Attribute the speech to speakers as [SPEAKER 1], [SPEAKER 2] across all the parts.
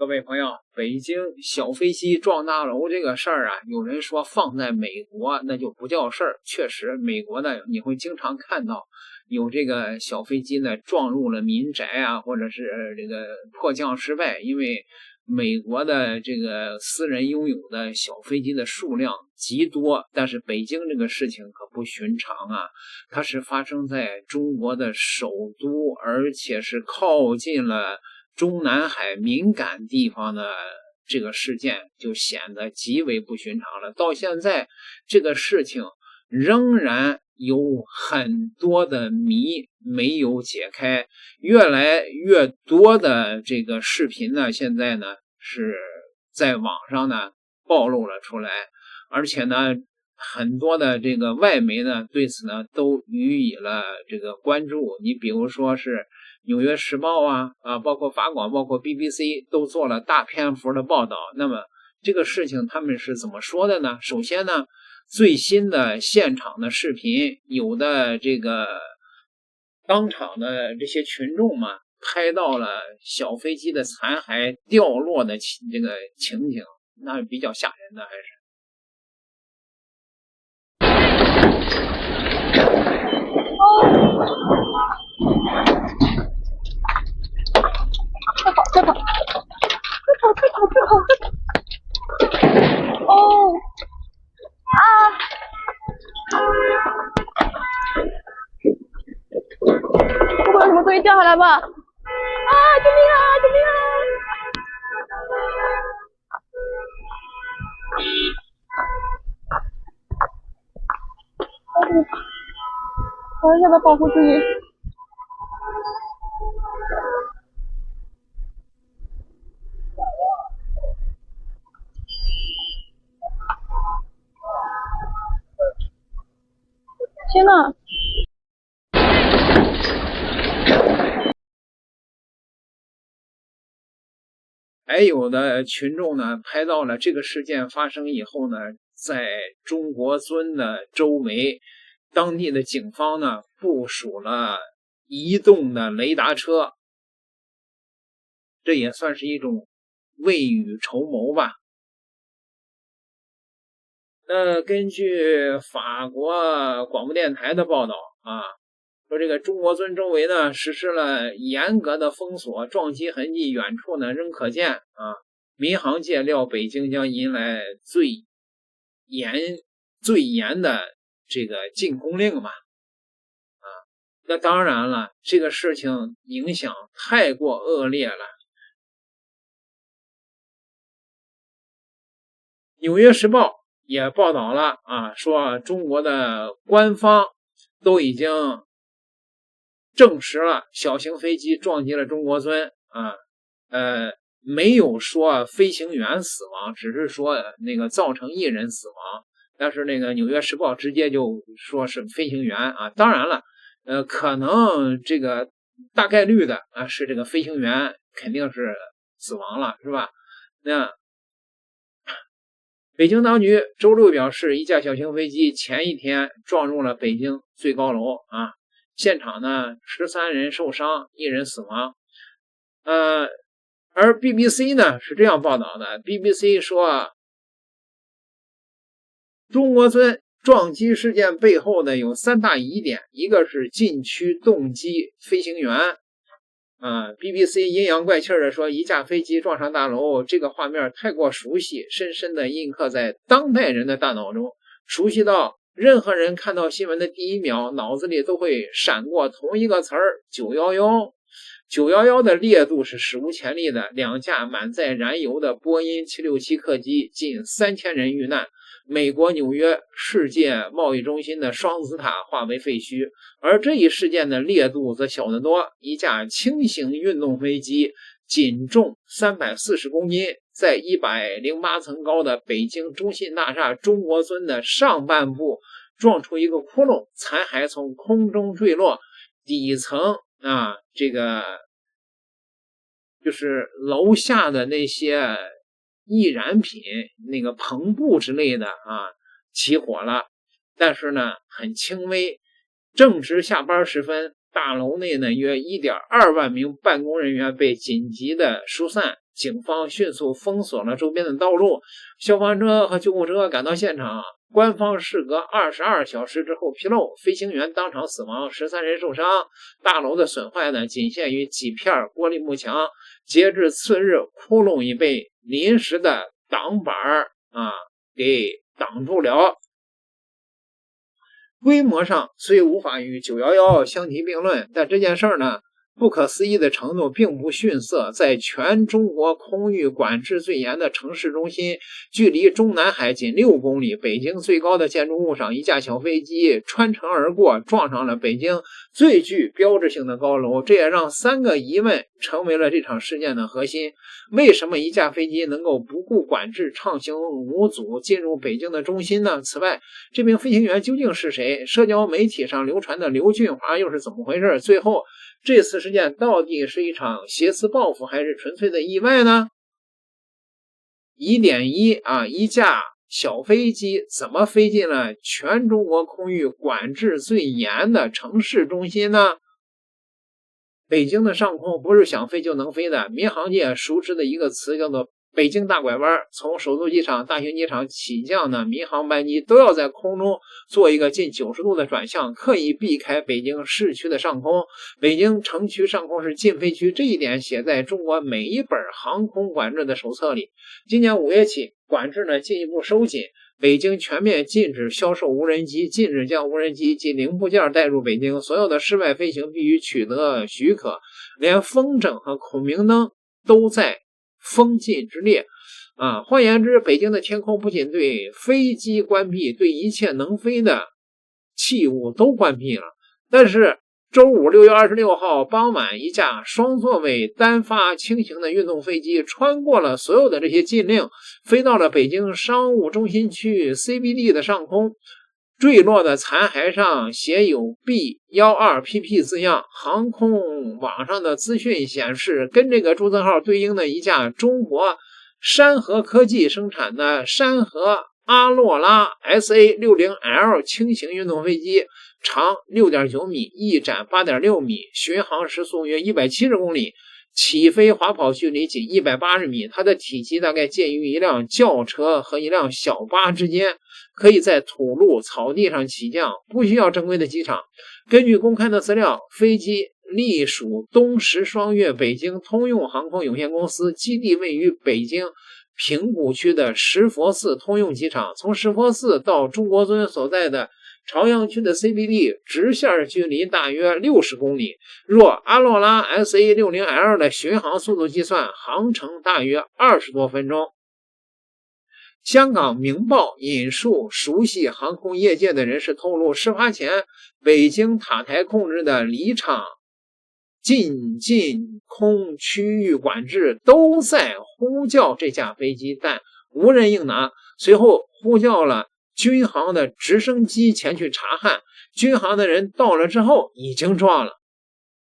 [SPEAKER 1] 各位朋友，北京小飞机撞大楼这个事儿啊，有人说放在美国那就不叫事儿。确实，美国呢你会经常看到有这个小飞机呢撞入了民宅啊，或者是这个迫降失败。因为美国的这个私人拥有的小飞机的数量极多，但是北京这个事情可不寻常啊，它是发生在中国的首都，而且是靠近了中南海敏感地方的这个事件，就显得极为不寻常了。到现在这个事情仍然有很多的谜没有解开，越来越多的这个视频呢，现在呢是在网上呢暴露了出来，而且呢很多的这个外媒呢对此呢都予以了这个关注。你比如说是纽约时报包括法广，包括 BBC 都做了大篇幅的报道。那么这个事情他们是怎么说的呢？首先呢，最新的现场的视频，有的这个当场的这些群众嘛，拍到了小飞机的残骸掉落的这个情景，那比较吓人的还是。
[SPEAKER 2] 快跑！哦！啊！不会有什么东西掉下来吧？啊！救命啊！救命啊！我要不要保护自己？天呐！
[SPEAKER 1] 还有的群众呢，拍到了这个事件发生以后呢，在中国尊的周围，当地的警方呢部署了移动的雷达车，这也算是一种未雨绸缪吧。根据法国广播电台的报道说这个中国尊周围呢实施了严格的封锁，撞击痕迹远处呢仍可见民航界料北京将迎来最严的这个禁空令嘛那当然了，这个事情影响太过恶劣了。纽约时报也报道了说中国的官方都已经证实了小型飞机撞击了中国尊没有说飞行员死亡，只是说那个造成1人死亡，但是那个纽约时报直接就说是飞行员当然了可能这个大概率的是这个飞行员肯定是死亡了，是吧？那北京当局周六表示，一架小型飞机前一天撞入了北京最高楼现场呢13人受伤，1人死亡。而 BBC 呢是这样报道的 ，BBC 说中国尊撞击事件背后呢有3大疑点，一个是禁区动机飞行员BBC 阴阳怪气的说，一架飞机撞上大楼，这个画面太过熟悉，深深的印刻在当代人的大脑中，熟悉到任何人看到新闻的第一秒，脑子里都会闪过同一个词儿911。911的烈度是史无前例的，2架满载燃油的波音767客机，近3000人遇难。美国纽约世界贸易中心的双子塔化为废墟，而这一事件的烈度则小得多。一架轻型运动飞机仅重340公斤，在108层高的北京中信大厦中国尊的上半部撞出一个窟窿，残骸从空中坠落，底层这个就是楼下的那些易燃品那个篷布之类的起火了，但是呢很轻微。正值下班时分大楼内呢约 1.2 万名办公人员被紧急的疏散，警方迅速封锁了周边的道路，消防车和救护车赶到现场。官方事隔22小时之后披露，飞行员当场死亡，13人受伤。大楼的损坏呢仅限于几片玻璃幕墙，截至次日，窟窿已被临时的挡板给挡住了。规模上虽无法与911相提并论，但这件事儿呢，不可思议的程度并不逊色。在全中国空域管制最严的城市中心，距离中南海仅6公里，北京最高的建筑物上，一架小飞机穿城而过，撞上了北京最具标志性的高楼。这也让3个疑问成为了这场事件的核心：为什么一架飞机能够不顾管制，畅行无阻进入北京的中心呢？此外，这名飞行员究竟是谁？社交媒体上流传的刘俊华又是怎么回事？最后，这次事件到底是一场挟持报复，还是纯粹的意外呢？疑点一一架小飞机怎么飞进了全中国空域管制最严的城市中心呢？北京的上空不是想飞就能飞的，民航界熟知的一个词叫做北京大拐弯。从首都机场、大型机场起降的民航班机都要在空中做一个近90度的转向，刻意避开北京市区的上空。北京城区上空是禁飞区，这一点写在中国每一本航空管制的手册里。今年5月起，管制呢进一步收紧，北京全面禁止销售无人机，禁止将无人机及零部件带入北京，所有的室外飞行必须取得许可，连风筝和孔明灯都在封禁之列。换言之，北京的天空不仅对飞机关闭，对一切能飞的器物都关闭了。但是周五6月26号傍晚，一架双座位单发轻型的运动飞机穿过了所有的这些禁令，飞到了北京商务中心区 CBD 的上空。坠落的残骸上写有 B12PP 字样，航空网上的资讯显示，跟这个注册号对应的一架中国山河科技生产的山河阿洛拉 SA60L 轻型运动飞机，长 6.9 米，翼展 8.6 米，巡航时速约170公里，起飞滑跑距离仅180米，它的体积大概介于一辆轿车和一辆小巴之间，可以在土路、草地上起降，不需要正规的机场。根据公开的资料，飞机隶属东石双月北京通用航空有限公司，基地位于北京平谷区的石佛寺通用机场。从石佛寺到中国尊所在的朝阳区的 CBD 直线距离大约60公里，若阿洛拉 SA60L 的巡航速度计算，航程大约20多分钟。香港明报引述熟悉航空业界的人士透露，事发前北京塔台控制的离场近空区域管制都在呼叫这架飞机，但无人应答。随后呼叫了军航的直升机前去查看，军航的人到了之后已经撞了。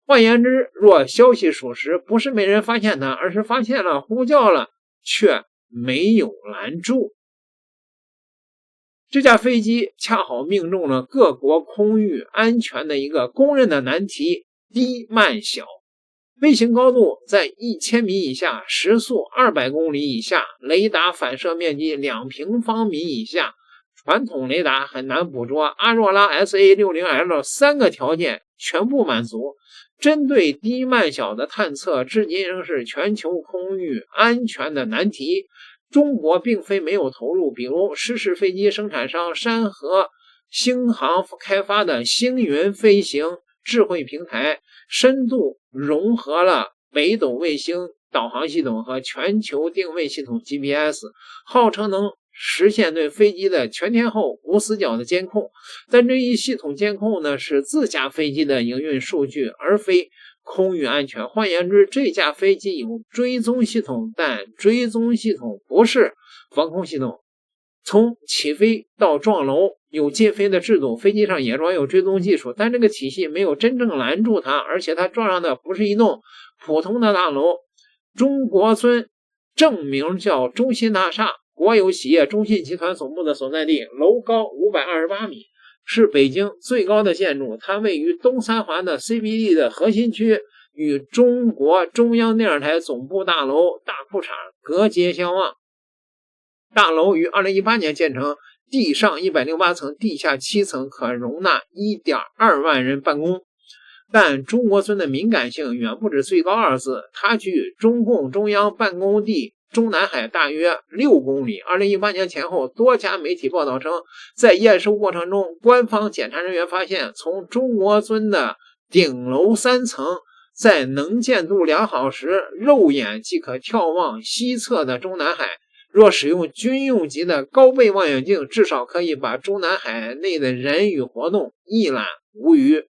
[SPEAKER 1] 换言之，若消息属实，不是没人发现它，而是发现了呼叫了却没有拦住。这架飞机恰好命中了各国空域安全的一个公认的难题：低慢小。飞行高度在1000米以下，时速200公里以下，雷达反射面积2平方米以下，传统雷达很难捕捉。阿洛拉 SA60L 3个条件全部满足。针对低慢小的探测，至今仍是全球空域安全的难题。中国并非没有投入，比如失事飞机生产商山河星航开发的星云飞行智慧平台，深度融合了北斗卫星导航系统和全球定位系统 GPS， 号称能实现对飞机的全天候无死角的监控。但这一系统监控呢，是自家飞机的营运数据，而非空域安全。换言之，这架飞机有追踪系统，但追踪系统不是防空系统。从起飞到撞楼有禁飞的制度，飞机上也装有追踪技术，但这个体系没有真正拦住它，而且它撞上的不是一栋普通的大楼。中国尊正名叫中信大厦，国有企业中信集团总部的所在地，楼高528米，是北京最高的建筑，它位于东三环的 CBD 的核心区，与中国中央电视台总部大楼大裤衩隔街相望。大楼于2018年建成，地上108层，地下7层，可容纳 1.2 万人办公。但中国村的敏感性远不止最高2字，它距中共中央办公地中南海大约6公里。2018年前后，多家媒体报道称，在验收过程中，官方检查人员发现，从中国村的顶楼3层，在能见度良好时，肉眼即可眺望西侧的中南海。若使用军用级的高倍望远镜，至少可以把中南海内的人与活动一览无余。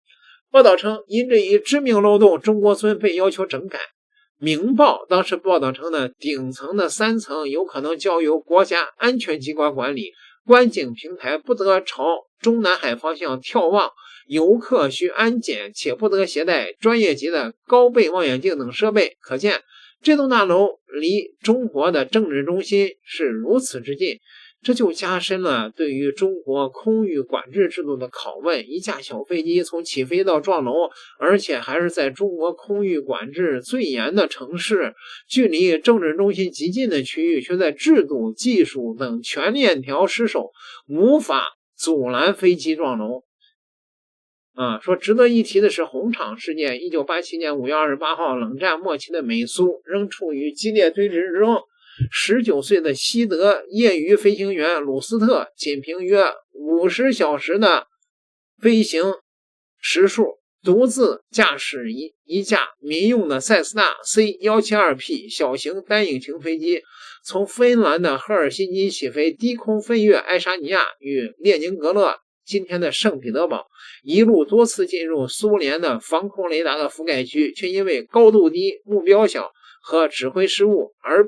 [SPEAKER 1] 报道称，因这一致命漏洞，中国村被要求整改。明报当时报道称呢，顶层的3层有可能交由国家安全机关管理，观景平台不得朝中南海方向眺望，游客需安检，且不得携带专业级的高倍望远镜等设备。可见这栋大楼离中国的政治中心是如此之近，这就加深了对于中国空域管制制度的拷问。一架小飞机从起飞到撞楼，而且还是在中国空域管制最严的城市，距离政治中心极近的区域，却在制度、技术等全链条失守，无法阻拦飞机撞楼。说值得一提的是红场事件。1987年5月28号，冷战末期的美苏仍处于激烈对峙之中。19岁的西德业余飞行员鲁斯特仅凭约50小时的飞行时数，独自驾驶一架民用的塞斯纳 C172P 小型单引擎飞机，从芬兰的赫尔辛基起飞，低空飞越爱沙尼亚与列宁格勒今天的圣彼得堡，一路多次进入苏联的防空雷达的覆盖区，却因为高度低、目标小和指挥失误而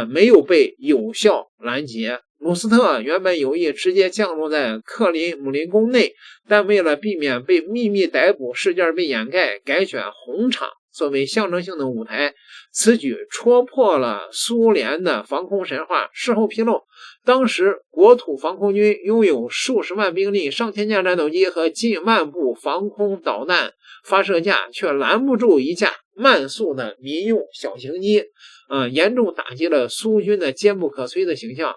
[SPEAKER 1] 没有被有效拦截。鲁斯特原本有意直接降落在克林姆林宫内，但为了避免被秘密逮捕，事件被掩盖，改选红场作为象征性的舞台。此举戳破了苏联的防空神话。事后披露，当时国土防空军拥有数十万兵力、上千架战斗机和近万部防空导弹发射架，却拦不住一架慢速的民用小型机，严重打击了苏军的坚不可摧的形象。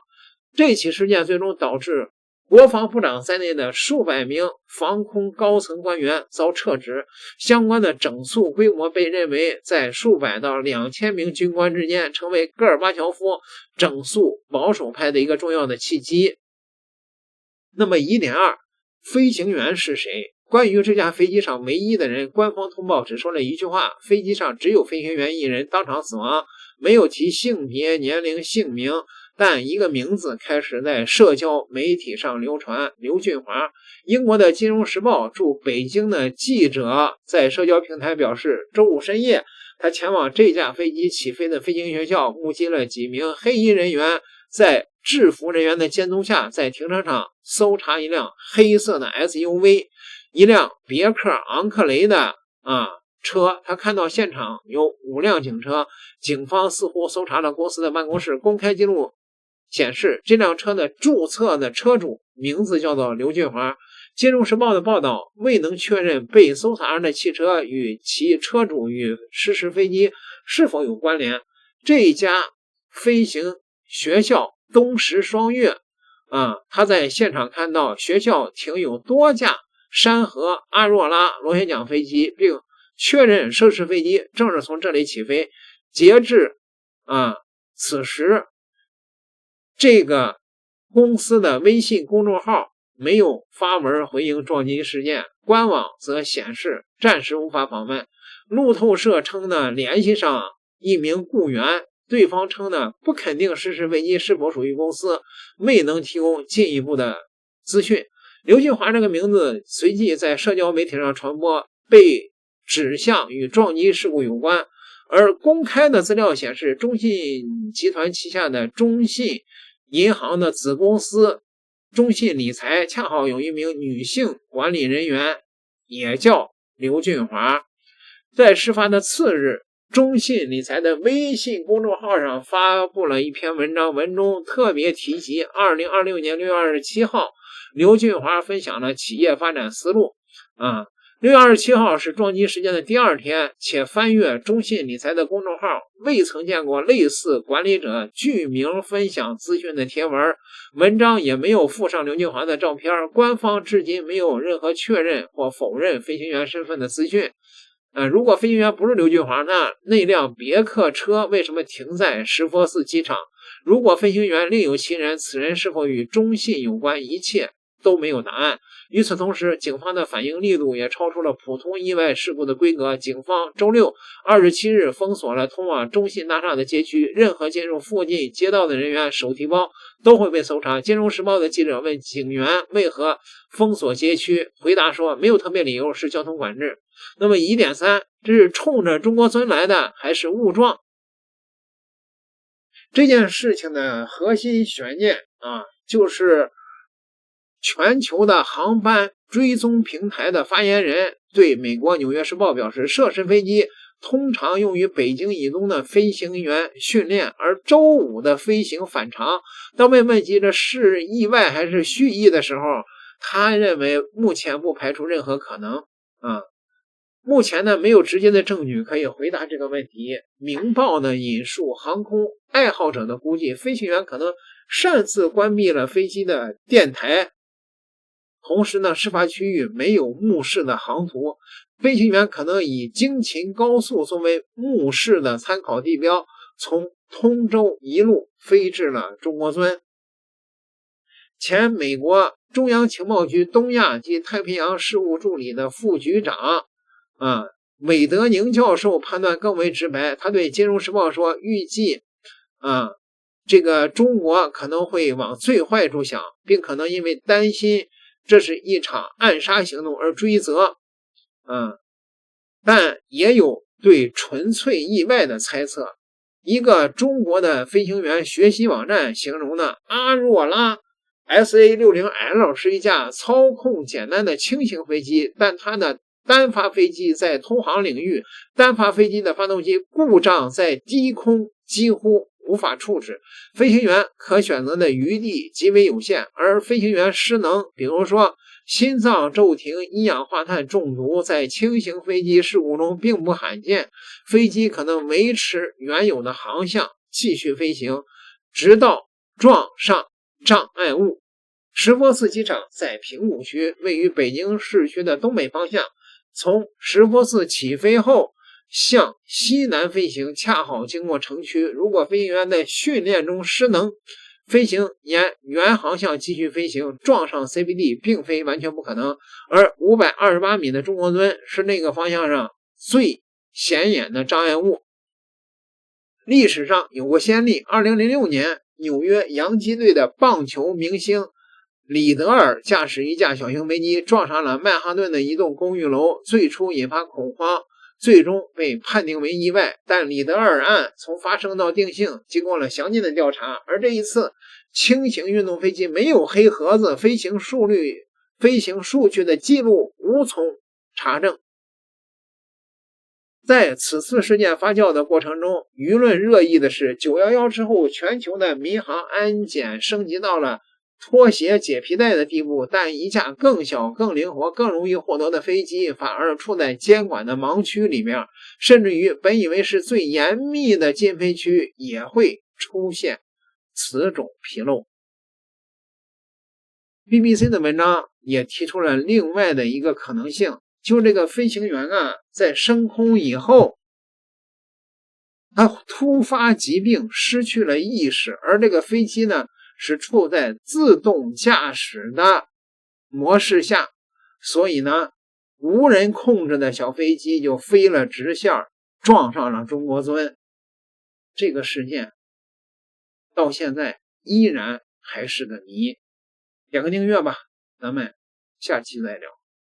[SPEAKER 1] 这起事件最终导致国防部长在内的数百名防空高层官员遭撤职，相关的整肃规模被认为在数百到2000名军官之间，成为戈尔巴乔夫整肃保守派的一个重要的契机。那么疑点2，飞行员是谁？关于这架飞机上唯一的人，官方通报只说了一句话：飞机上只有飞行员1人，当场死亡，没有提性别、年龄、姓名。但一个名字开始在社交媒体上流传，刘俊华。英国的《金融时报》驻北京的记者在社交平台表示，周五深夜，他前往这架飞机起飞的飞行学校，目击了几名黑衣人员在制服人员的监督下，在停车场搜查一辆黑色的 SUV， 一辆别克昂克雷的车。他看到现场有5辆警车，警方似乎搜查了公司的办公室。公开记录显示，这辆车的注册的车主名字叫做刘俊华。金融时报的报道未能确认被搜查的汽车与其车主与失事飞机是否有关联。这一家飞行学校东石双月他在现场看到学校停有多架山河阿若拉螺旋桨飞机，并确认涉事飞机正是从这里起飞。截至此时，这个公司的微信公众号没有发文回应撞击事件，官网则显示暂时无法访问。路透社称呢，联系上一名雇员，对方称呢不肯定失事飞机是否属于公司，未能提供进一步的资讯。刘俊华这个名字随即在社交媒体上传播，被指向与撞击事故有关。而公开的资料显示，中信集团旗下的中信银行的子公司中信理财恰好有一名女性管理人员，也叫刘俊华。在事发的次日，中信理财的微信公众号上发布了一篇文章，文中特别提及2026年6月27号刘俊华分享了企业发展思路。6月27号是撞击事件的第2天，且翻阅中信理财的公众号，未曾见过类似管理者具名分享资讯的贴文，文章也没有附上刘俊华的照片，官方至今没有任何确认或否认飞行员身份的资讯。如果飞行员不是刘俊华，那辆别克车为什么停在石佛寺机场？如果飞行员另有其人，此人是否与中信有关？一切都没有答案。与此同时，警方的反应力度也超出了普通意外事故的规格。警方周六27日封锁了通往中信大厦的街区，任何进入附近街道的人员手提包都会被搜查。金融时报的记者问警员为何封锁街区，回答说没有特别理由，是交通管制。那么疑点3，这是冲着中国尊来的还是误撞？这件事情的核心悬念就是全球的航班追踪平台的发言人对美国《纽约时报》表示，涉事飞机通常用于北京以东的飞行员训练，而周5的飞行反常。当被问及这是意外还是蓄意的时候，他认为目前不排除任何可能。目前呢，没有直接的证据可以回答这个问题。明报呢引述航空爱好者的估计，飞行员可能擅自关闭了飞机的电台。同时呢，事发区域没有目视的航图，飞行员可能以京秦高速作为目视的参考地标，从通州一路飞至了中国尊。前美国中央情报局东亚及太平洋事务助理的副局长韦德宁教授判断更为直白，他对金融时报说，预计这个中国可能会往最坏处想，并可能因为担心这是一场暗杀行动而追责。但也有对纯粹意外的猜测。一个中国的飞行员学习网站形容呢，阿若拉 SA60L 是一架操控简单的轻型飞机，但它的单发飞机在通航领域，单发飞机的发动机故障在低空几乎无法处置，飞行员可选择的余地极为有限，而飞行员失能，比如说心脏骤停、一氧化碳中毒，在轻型飞机事故中并不罕见。飞机可能维持原有的航向继续飞行，直到撞上障碍物。石佛寺机场在平谷区，位于北京市区的东北方向。从石佛寺起飞后向西南飞行，恰好经过城区。如果飞行员在训练中失能，飞行沿原航向继续飞行，撞上 CBD 并非完全不可能。而528米的中国尊是那个方向上最显眼的障碍物。历史上有过先例，2006年纽约洋基队的棒球明星里德尔驾驶一架小型飞机撞上了曼哈顿的一栋公寓楼，最初引发恐慌，最终被判定为意外。但里德尔案从发生到定性经过了详尽的调查，而这一次轻型运动飞机没有黑盒子，飞行数据的记录无从查证。在此次事件发酵的过程中，舆论热议的是911之后全球的民航安检升级到了脱鞋解皮带的地步，但一架更小、更灵活、更容易获得的飞机反而处在监管的盲区里面，甚至于本以为是最严密的禁飞区也会出现此种纰漏。BBC 的文章也提出了另外的一个可能性，就这个飞行员在升空以后，他突发疾病失去了意识，而这个飞机呢是处在自动驾驶的模式下，所以呢无人控制的小飞机就飞了直线，撞上了中国尊。这个事件到现在依然还是个谜。点个订阅吧，咱们下期再聊。